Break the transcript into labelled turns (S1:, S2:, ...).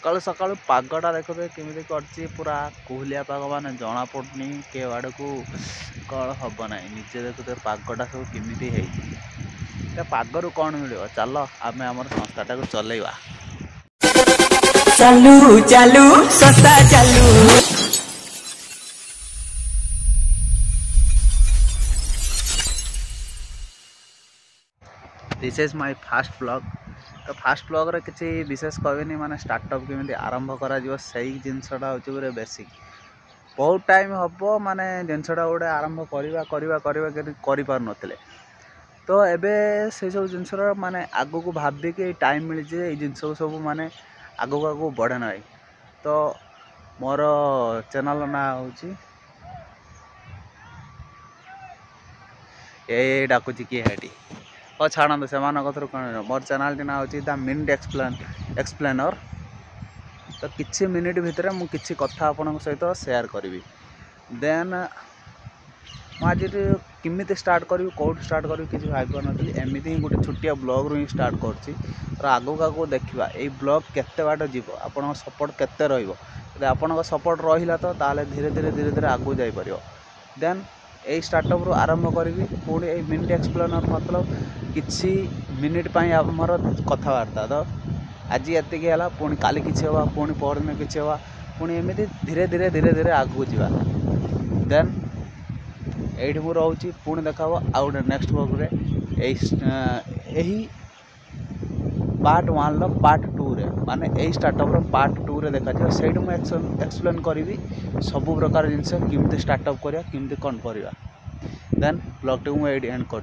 S1: सकाळू सकाळू पागटा देखुए केमी करछि पूरा कोहलिया पाग माने जना पड़नी के आड़ को कल हम ना निजे देखुए पागटा सब केमी है पागरु कौन मिल चल आम आम संस्थाटा को चलैवा
S2: चालू चालू संस्था चालू।
S1: This is my fast blog. तो फास्ट ब्लॉग रे किसी विशेष कहनी माने स्टार्टअप केमी आरंभ करा सही जिनसटा हूँ बेसिक बहुत टाइम हम माने जिनसटा गोटे आरंभ कर पार नथिले तो एबे से सब जिनस माने आगु को भाविकी टाइम मिली ये जिनस सब माने आगु आगु बढ़े ना तो मोर चैनल ना हूँ ये डाकुची किए हेटी और छाड़ू से कथर कौन मोर चैनल टी ना हूँ द मिनिट एक्सप्लेनर। तो किछि मिनिट भितर मुझे किछि कथा आपण सहित शेयर करी देन आज केमी स्टार्ट करी कौट स्टार्ट करी किसी भाई पारी एमती ही गोटे छोटिया ब्लॉग रू ही स्टार्ट कर आगू आगू देखा ये ब्लॉग केते बाट जीव आपण सपोर्ट केते रही आपण सपोर्ट रहा तो ताले धीरे धीरे धीरे धीरे आगू जापर देन यही स्टार्टअप रू आरंभ करी पुणी यही मिनिट एक्सप्लेनर मतलब किसी मिनिट आमर कथबार्ता तो आज एतिक है पुणी काली किसी हवा पुणी परदिन किसी हवा पुणी एमती धीरे धीरे धीरे धीरे आगू जा देन यही मुझे रोचे पुणी देखा आउ गोटे नेक्स्ट ब्लॉग यही पार्ट 1 पार्ट 2 रे माने यही स्टार्टअप पार्ट 2 रे देखा से मुझे एक्सप्लेन करी सब प्रकार जिनस केमती स्टार्टअप करा केमती कौन करवा देन ब्लॉग टी मुझे एंड कर।